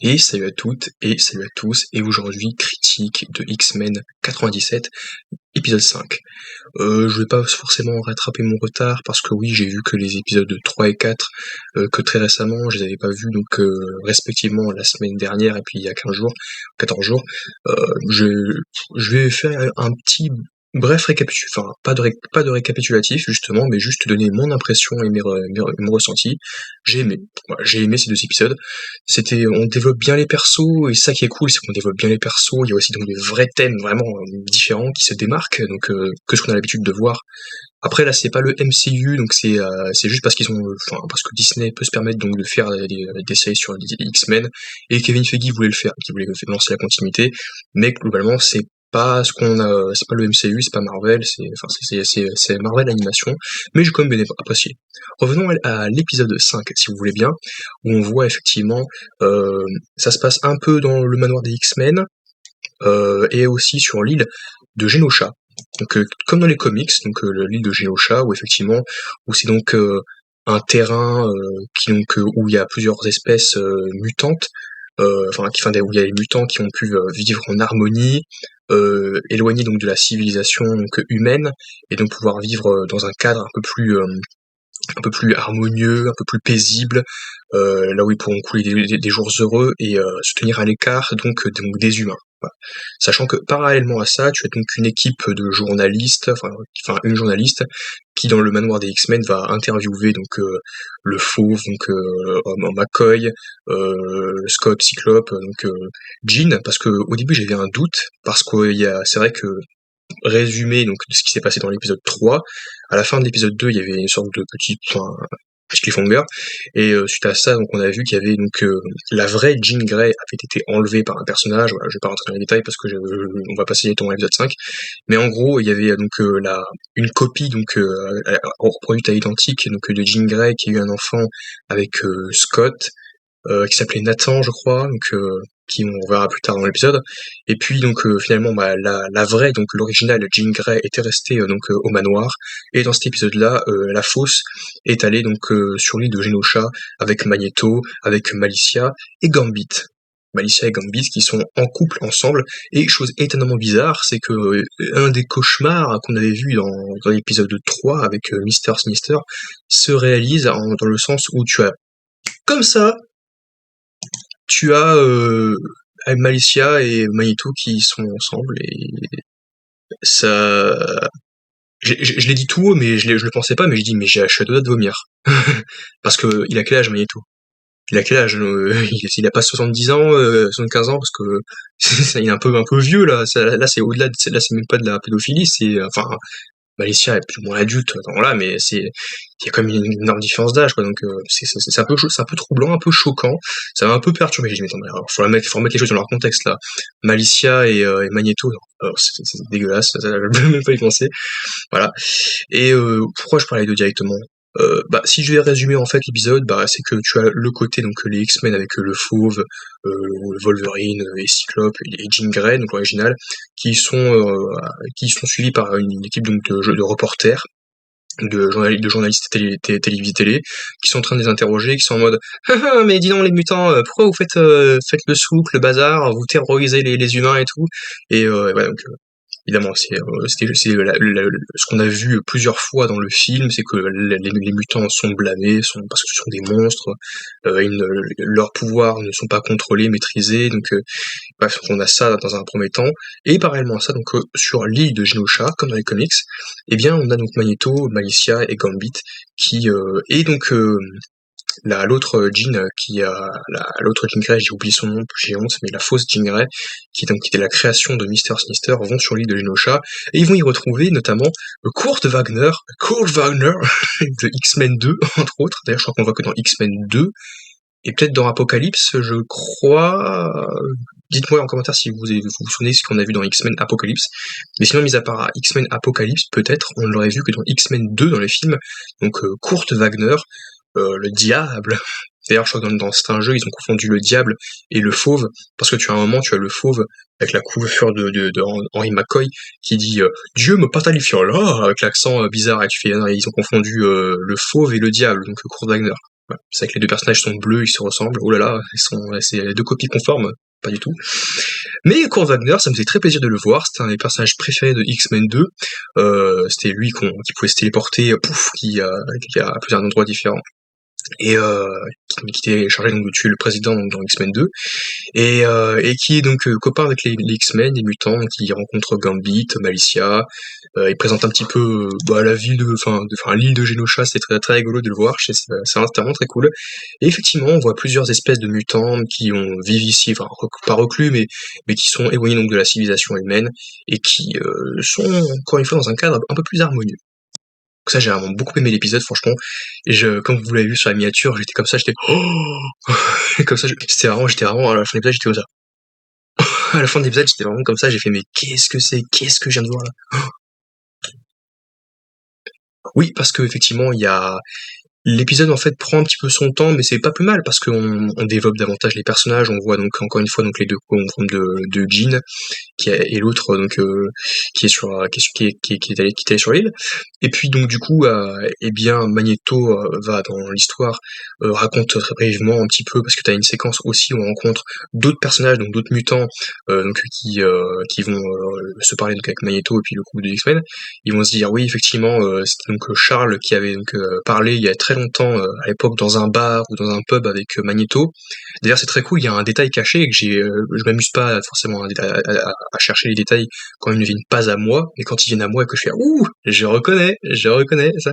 Et salut à toutes et salut à tous, et aujourd'hui critique de X-Men 97, épisode 5. Je vais pas forcément rattraper mon retard parce que oui, j'ai vu que les épisodes 3 et 4, que très récemment, je les avais pas vus, donc respectivement la semaine dernière et puis il y a 15 jours, 14 jours. Je, je vais faire un petit bref récapitulatif, enfin pas de récapitulatif justement, mais juste donner mon impression et mon ressenti. J'ai aimé, voilà, j'ai aimé ces deux épisodes. On développe bien les persos, et ça qui est cool, c'est qu'on développe bien les persos. Il y a aussi donc des vrais thèmes vraiment différents qui se démarquent, donc que ce qu'on a l'habitude de voir. Après là, c'est pas le MCU, donc c'est juste parce parce que Disney peut se permettre donc de faire des séries sur les X-Men, et Kevin Feige voulait le faire, qui voulait lancer la continuité, mais globalement c'est pas le MCU, c'est pas Marvel, c'est Marvel Animation, mais j'ai quand même bien apprécié. Revenons à l'épisode 5, si vous voulez bien, où on voit effectivement, ça se passe un peu dans le manoir des X-Men, et aussi sur l'île de Genosha. Donc comme dans les comics, donc l'île de Genosha, où c'est donc un terrain où il y a plusieurs espèces mutantes, où il y a les mutants qui ont pu vivre en harmonie, éloignés donc de la civilisation donc, humaine, et donc pouvoir vivre dans un cadre un peu plus harmonieux, un peu plus paisible, là où ils pourront couler des jours heureux et se tenir à l'écart donc des humains. Voilà. Sachant que parallèlement à ça, tu as donc une équipe de journalistes, une journaliste qui dans le manoir des X-Men va interviewer donc le Fauve, donc McCoy, Scott, Cyclope, Jean, parce que au début j'avais un doute, parce que c'est vrai que résumé donc de ce qui s'est passé dans l'épisode 3. À la fin de l'épisode 2, il y avait une sorte de petit cliffhanger, et suite à ça, donc on a vu qu'il y avait la vraie Jean Grey avait été enlevée par un personnage. Voilà, je vais pas rentrer dans les détails parce que on va passer les temps à l'épisode 5, mais en gros, il y avait une copie reproduite à l'identique donc de Jean Grey qui a eu un enfant avec Scott, qui s'appelait Nathan, je crois, qui on verra plus tard dans l'épisode. Et puis finalement, la vraie, donc l'original Jean Grey était restée au manoir. Et dans cet épisode-là, la fausse est allée sur l'île de Genosha avec Magneto, avec Malicia et Gambit. Malicia et Gambit qui sont en couple ensemble, et chose étonnamment bizarre, c'est que un des cauchemars qu'on avait vu dans l'épisode 3 avec Mister Sinister se réalise dans le sens où tu as comme ça, tu as Malicia et Magneto qui sont ensemble, et ça. Je l'ai dit tout haut, mais je le pensais pas, mais je dis, mais je suis à deux doigts de vomir. Parce que il a quel âge, Magneto? Il a quel âge? Il a pas 70 ans, 75 ans, parce que il est un peu vieux là. Là, c'est au-delà, là, c'est même pas de la pédophilie, Malicia est plus ou moins adulte, voilà, mais il y a quand même une énorme différence d'âge, quoi. Donc c'est un peu troublant, un peu choquant. Ça m'a un peu perturbé. J'ai dit, mais attends, alors, faut remettre les choses dans leur contexte là. Malicia et Magneto, non. Alors, c'est dégueulasse, ça, je vais même pas y penser. Voilà. Et pourquoi je parlais d'eux directement? Si je vais résumer en fait l'épisode, c'est que tu as le côté donc les X-Men avec le Fauve, Wolverine et Cyclope et Jean Grey, donc l'original, qui sont suivis par une équipe donc de reporters, de journalistes télé, qui sont en train de les interroger, qui sont en mode «Ah, ah, mais dis donc les mutants, pourquoi vous faites le souk, le bazar, vous terrorisez les humains et tout?» Et ouais, donc évidemment, ce qu'on a vu plusieurs fois dans le film, c'est que les mutants sont blâmés, parce que ce sont des monstres, leurs pouvoirs ne sont pas contrôlés, maîtrisés, bref, on a ça dans un premier temps, et parallèlement à ça, sur l'île de Genosha, comme dans les comics, eh bien, on a donc Magneto, Malicia et Gambit, et l'autre Jean l'autre Jean Grey, j'ai oublié son nom, j'ai honte, mais la fausse Jean Grey, qui était la création de Mister Sinister, vont sur l'île de Genosha, et ils vont y retrouver notamment Kurt Wagner de X-Men 2, entre autres. D'ailleurs, je crois qu'on voit que dans X-Men 2, et peut-être dans Apocalypse, je crois. Dites-moi en commentaire si vous souvenez ce qu'on a vu dans X-Men Apocalypse. Mais sinon, mis à part X-Men Apocalypse, peut-être, on l'aurait vu que dans X-Men 2 dans les films. Donc, Kurt Wagner, le diable. D'ailleurs, je crois que dans certains jeux, ils ont confondu le diable et le fauve, parce que tu as un moment, tu as le fauve avec la coiffure de Henry McCoy qui dit Dieu me patalifia là, avec l'accent bizarre, et tu fais, non, ils ont confondu le fauve et le diable, donc Kurt Wagner. Voilà. C'est vrai que les deux personnages sont bleus, ils se ressemblent. Oh là là, c'est deux copies conformes, pas du tout. Mais Kurt Wagner, ça me faisait très plaisir de le voir. C'était un des personnages préférés de X-Men 2. C'était lui qui pouvait se téléporter, pouf, qui a plusieurs endroits différents. Et qui était chargé donc de tuer le président dans X-Men 2 et qui est donc copain avec les X-Men, les mutants, donc il rencontre Gambit, Malicia, il présente un petit peu la ville l'île de Genosha, c'est très très rigolo de le voir, c'est vraiment très cool. Et effectivement, on voit plusieurs espèces de mutants qui vivent ici, enfin pas reclus, mais qui sont éloignés donc de la civilisation humaine et qui sont encore une fois dans un cadre un peu plus harmonieux. Donc ça, j'ai vraiment beaucoup aimé l'épisode, franchement. Et comme vous l'avez vu sur la miniature, j'étais comme ça, j'étais oh comme ça, j'étais vraiment à la fin de l'épisode, j'étais comme ça. À la fin de l'épisode, j'étais vraiment comme ça, j'ai fait mais qu'est-ce que c'est? Qu'est-ce que je viens de voir là? Oui, parce que effectivement, il y a l'épisode en fait prend un petit peu son temps, mais c'est pas plus mal parce qu'on développe davantage les personnages. On voit donc encore une fois donc les deux confrontes de Jean et l'autre donc qui est sur qui est allé sur l'île. Et puis donc du coup, eh bien Magneto va dans l'histoire raconte très brièvement un petit peu parce que t'as une séquence aussi où on rencontre d'autres personnages, donc d'autres mutants, donc qui vont se parler donc avec Magneto et puis le groupe de X-Men. Ils vont se dire oui effectivement c'était donc Charles qui avait donc parlé il y a très longtemps à l'époque dans un bar ou dans un pub avec Magneto. D'ailleurs c'est très cool, il y a un détail caché et que je m'amuse pas forcément à chercher les détails quand ils ne viennent pas à moi, mais quand ils viennent à moi et que je fais ouh, je reconnais ça.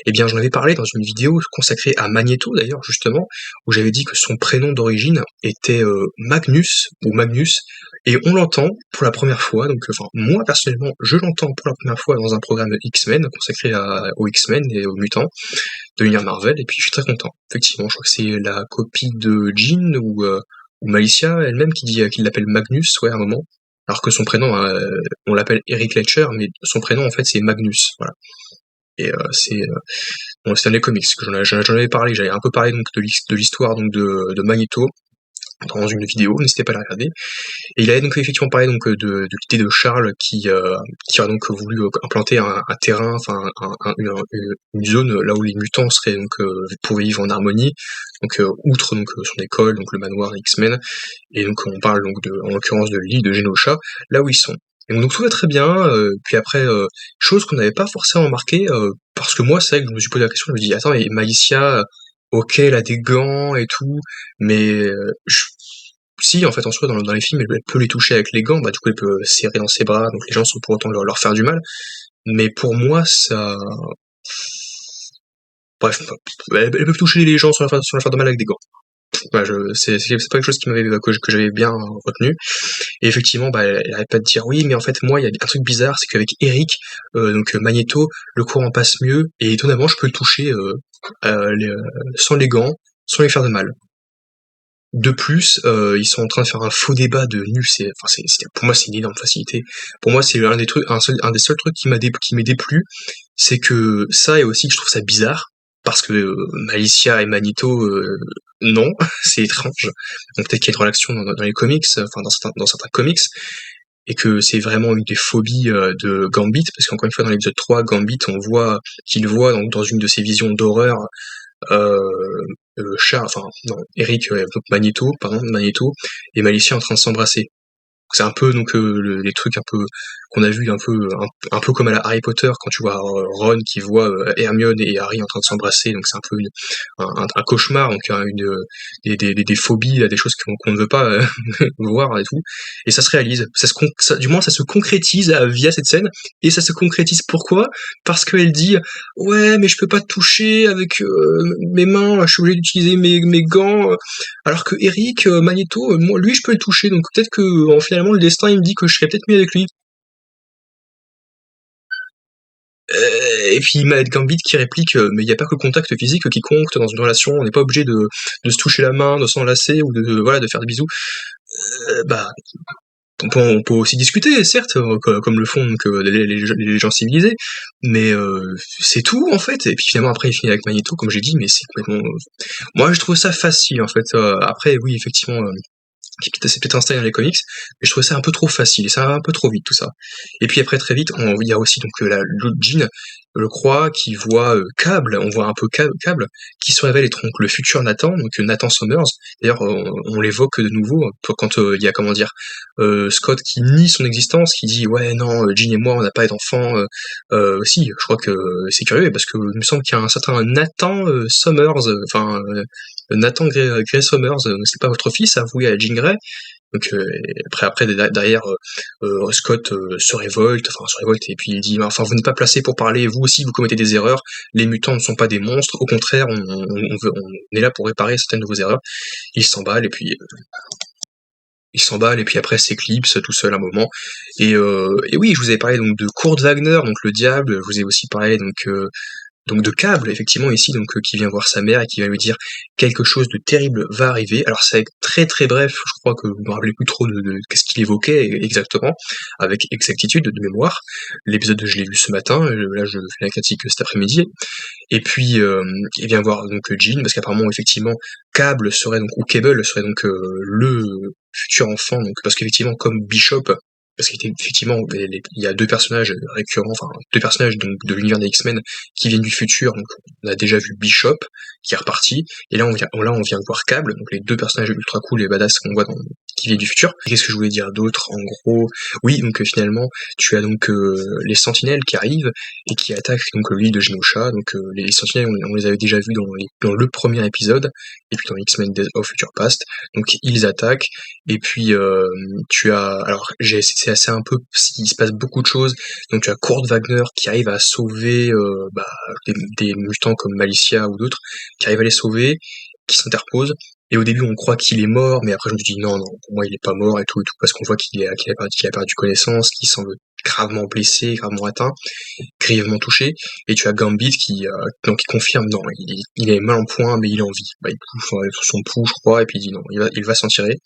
Eh bien, j'en avais parlé dans une vidéo consacrée à Magneto d'ailleurs justement, où j'avais dit que son prénom d'origine était Magnus ou Magnus, et on l'entend pour la première fois. Donc, enfin, moi personnellement, je l'entends pour la première fois dans un programme X-Men consacré aux X-Men et aux mutants de l'univers Marvel, et puis je suis très content. Effectivement, je crois que c'est la copie de Jean ou Malicia elle-même qui l'appelle Magnus, ouais, à un moment. Alors que son prénom, on l'appelle Eric Letcher, mais son prénom en fait c'est Magnus, voilà. Et bon, c'est dans les comics que j'en avais parlé, j'avais un peu parlé donc de l'histoire donc de Magneto dans une vidéo, n'hésitez pas à la regarder. Et il avait donc effectivement parlé donc de l'idée de Charles qui a donc voulu implanter un terrain, enfin une zone là où les mutants seraient donc pourraient vivre en harmonie. Donc outre donc son école, donc le manoir X-Men, et donc on parle donc en l'occurrence de l'île de Genosha, là où ils sont. Et donc tout va très bien, puis après, chose qu'on n'avait pas forcément remarqué, parce que moi c'est vrai que je me suis posé la question, je me dis attends, et Malicia, ok elle a des gants et tout, mais si en fait en soi dans les films elle peut les toucher avec les gants, bah du coup elle peut serrer dans ses bras, donc les gens sont pour autant leur faire du mal. Mais pour moi ça. Bref, elles peuvent toucher les gens sans leur faire de mal avec des gants. Bah, c'est pas quelque chose que j'avais bien retenu. Et effectivement, bah, elle arrête pas de dire oui, mais en fait, moi, il y a un truc bizarre, c'est qu'avec Eric, donc Magneto, le courant passe mieux, et étonnamment, je peux le toucher sans les gants, sans lui faire de mal. De plus, ils sont en train de faire un faux débat de nul. Pour moi, c'est une énorme facilité. Pour moi, c'est un des seuls trucs qui m'est déplu, c'est que ça et aussi que je trouve ça bizarre parce que Malicia et Magneto, non, c'est étrange. Donc peut-être qu'il y a une relation dans les comics, enfin dans certains comics, et que c'est vraiment une des phobies de Gambit, parce qu'encore une fois dans l'épisode 3, Gambit, on voit qu'il voit dans une de ses visions d'horreur euh, enfin non, Eric, donc Magneto et Malicia en train de s'embrasser. C'est un peu donc les trucs un peu qu'on a vu un peu comme à la Harry Potter quand tu vois Ron qui voit Hermione et Harry en train de s'embrasser, donc c'est un peu un cauchemar, donc des phobies, des choses qu'on ne veut pas voir et tout, et ça se réalise, du moins ça se concrétise via cette scène, et ça se concrétise pourquoi? Parce qu'elle dit ouais mais je peux pas te toucher avec mes mains, je suis obligé d'utiliser mes gants, alors que Eric, Magneto, moi, lui, je peux le toucher, donc peut-être que finalement le destin il me dit que je serais peut-être mieux avec lui. Et puis Gambit qui réplique mais il n'y a pas que le contact physique qui compte dans une relation, on n'est pas obligé de se toucher la main, de s'enlacer ou voilà de faire des bisous. Bah on peut aussi discuter, certes, comme le font donc, les gens civilisés, mais c'est tout en fait. Et puis finalement après il finit avec Magneto, comme j'ai dit, mais c'est complètement. Moi je trouve ça facile en fait. Après oui effectivement c'est peut-être un style dans les comics, mais je trouvais ça un peu trop facile, et ça va un peu trop vite tout ça. Et puis après très vite, il y a aussi donc l'autre Jean, je crois, qui voit Cable, on voit un peu Cable, qui se révèle être donc le futur Nathan, donc Nathan Summers. D'ailleurs, on l'évoque de nouveau quand il y a, comment dire, Scott qui nie son existence, qui dit ouais non, Jean et moi on n'a pas d'enfants. Si, je crois que c'est curieux parce que il me semble qu'il y a un certain Nathan Summers, Nathan Grey Summers, c'est pas votre fils avoué à Jean Grey. Donc après derrière Scott se révolte et puis il dit enfin vous n'êtes pas placé pour parler, vous aussi vous commettez des erreurs, les mutants ne sont pas des monstres, au contraire on est là pour réparer certaines de vos erreurs. Il s'emballe et puis après s'éclipse tout seul un moment. Et oui, je vous avais parlé donc de Kurt Wagner, donc le diable. Je vous ai aussi parlé donc de Cable, effectivement ici, donc qui vient voir sa mère et qui va lui dire quelque chose de terrible va arriver. Alors c'est très très bref, je crois que vous ne me rappelez plus trop de qu'est-ce qu'il évoquait exactement, avec exactitude de mémoire. L'épisode je l'ai vu ce matin, là je fais la critique cet après-midi. Et puis il vient voir donc Jean, parce qu'apparemment effectivement Cable serait donc, ou Cable serait donc le futur enfant, donc parce qu'effectivement comme Bishop, parce qu'effectivement il y a deux personnages récurrents, enfin deux personnages donc de l'univers des X-Men qui viennent du futur, donc on a déjà vu Bishop qui est reparti, et là on vient de voir Cable, donc les deux personnages ultra cool et badass qu'on voit qui viennent du futur. Et qu'est-ce que je voulais dire d'autre en gros? Oui, donc finalement tu as donc les Sentinelles qui arrivent et qui attaquent donc l'île de Genosha. Donc les Sentinelles on les avait déjà vus dans le premier épisode et puis dans X-Men Days of Future Past. Donc ils attaquent et puis tu as alors c'est assez un peu, il se passe beaucoup de choses. Donc tu as Kurt Wagner qui arrive à sauver des mutants comme Malicia ou d'autres, qui arrivent à les sauver, qui s'interposent. Et au début, on croit qu'il est mort, mais après, je me dis non, pour moi, il est pas mort et tout, parce qu'on voit qu'il a perdu connaissance, qu'il semble gravement blessé, gravement atteint, grièvement touché. Et tu as Gambit donc, qui confirme, non, il est mal en point, mais il est en vie. Il pousse sur son pouls, je crois, et puis il dit non, il va s'en tirer.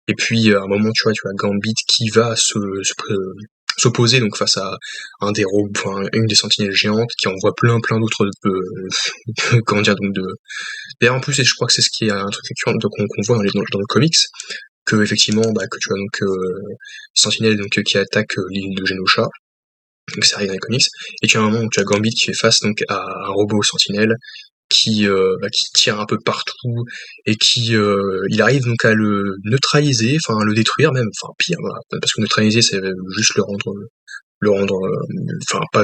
Et puis, à un moment, tu as Gambit qui va s'opposer donc face à un des une des sentinelles géantes qui envoie plein d'autres comment dire donc de d'ailleurs en plus et je crois que c'est ce qui est un truc récurrent qu'on voit dans le comics, que effectivement que tu as donc Sentinelle donc qui attaque l'île de Genosha, donc ça arrive dans les comics, et tu as un moment où tu as Gambit qui fait face donc à un robot Sentinelle qui tire un peu partout et qui il arrive donc à le neutraliser, enfin le détruire même, enfin pire, voilà, parce que neutraliser c'est juste le rendre enfin pas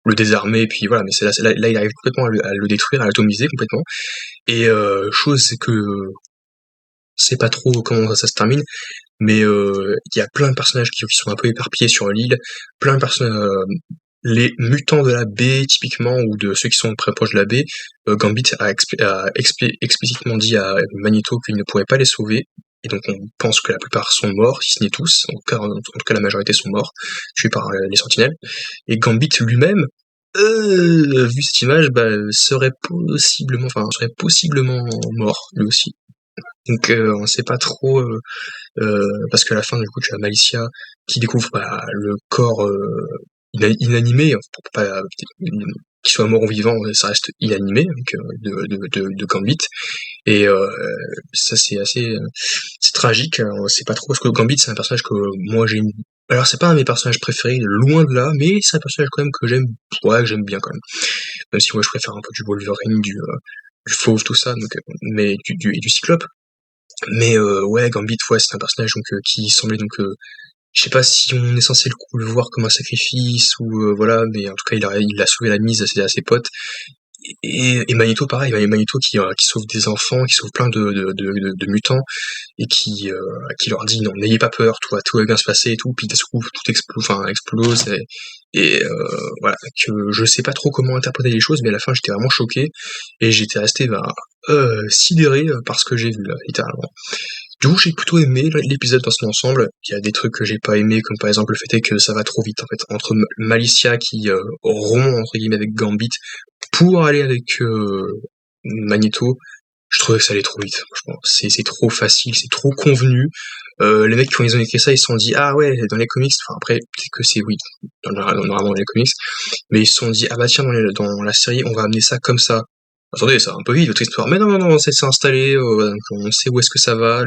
le désarmer et puis voilà, mais là il arrive complètement à le détruire, à l'atomiser complètement. Et chose c'est que c'est pas trop comment ça se termine, mais il y a plein de personnages qui sont un peu éparpillés sur l'île, plein de personnages, les mutants de la baie typiquement, ou de ceux qui sont très proches de la baie. Gambit a explicitement dit à Magneto qu'il ne pourrait pas les sauver, et donc on pense que la plupart sont morts, si ce n'est tous, en tout cas la majorité sont morts, tués par les sentinelles. Et Gambit lui-même, vu cette image, serait possiblement mort lui aussi. Donc on sait pas trop, parce qu'à la fin du coup tu as Malicia qui découvre le corps inanimé, pour pas qu'il soit mort ou vivant, ça reste inanimé, donc, de Gambit. Et ça c'est assez c'est tragique, on sait pas trop, parce que Gambit c'est un personnage que moi alors c'est pas un de mes personnages préférés, loin de là, mais c'est un personnage quand même que j'aime bien quand même. Même si moi je préfère un peu du Wolverine, du Fauve, tout ça, donc, mais et du Cyclope. Mais ouais, Gambit, ouais, c'est un personnage donc qui semblait donc je sais pas si on est censé le voir comme un sacrifice ou voilà, mais en tout cas il a sauvé la mise à ses potes. Et Magneto pareil, Magneto qui sauve des enfants, qui sauve plein de mutants et qui leur dit non, n'ayez pas peur, tout va bien se passer et tout, puis d'un coup tout explose voilà, que je sais pas trop comment interpréter les choses, mais à la fin j'étais vraiment choqué et j'étais resté sidéré par ce que j'ai vu là, littéralement. Du coup, j'ai plutôt aimé l'épisode dans son ensemble. Il y a des trucs que j'ai pas aimé, comme par exemple le fait est que ça va trop vite en fait. Entre Malicia qui rompt entre guillemets avec Gambit pour aller avec Magneto, je trouvais que ça allait trop vite, franchement. C'est trop facile, c'est trop convenu. Les mecs, quand ils ont écrit ça, ils se sont dit ah ouais, dans les comics, enfin après peut-être que c'est oui, normalement dans les comics, mais ils se sont dit ah bah tiens dans la série on va amener ça comme ça. Attendez, ça va un peu vite votre histoire. Mais non, non, non, c'est installé, on sait où est-ce que ça va.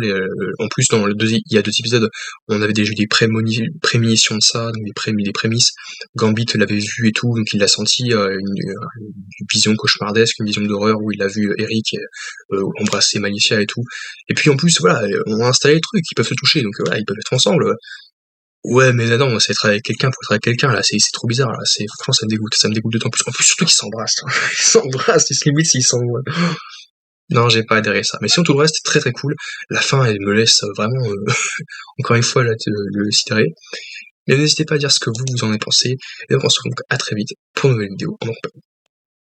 En plus, dans le il y a 2 épisodes, on avait déjà eu des prémonitions de ça, donc des prémices. Gambit l'avait vu et tout, donc il a senti une vision cauchemardesque, une vision d'horreur où il a vu Eric embrasser Malicia et tout. Et puis en plus, voilà, on a installé les trucs, ils peuvent se toucher, donc voilà, ils peuvent être ensemble. Ouais, mais là, non, c'est être avec quelqu'un pour être avec quelqu'un, là, c'est trop bizarre, là, franchement, ça me dégoûte d'autant plus. En plus, surtout qu'ils s'embrassent, hein. Ils s'embrassent, ils se limitent s'ils s'envoient. Non, j'ai pas adhéré à ça. Mais sinon, tout le reste, est très très cool. La fin, elle me laisse vraiment, encore une fois, là, le sidérer. Mais n'hésitez pas à dire ce que vous en avez pensé. Et donc, on se retrouve donc à très vite pour une nouvelle vidéo.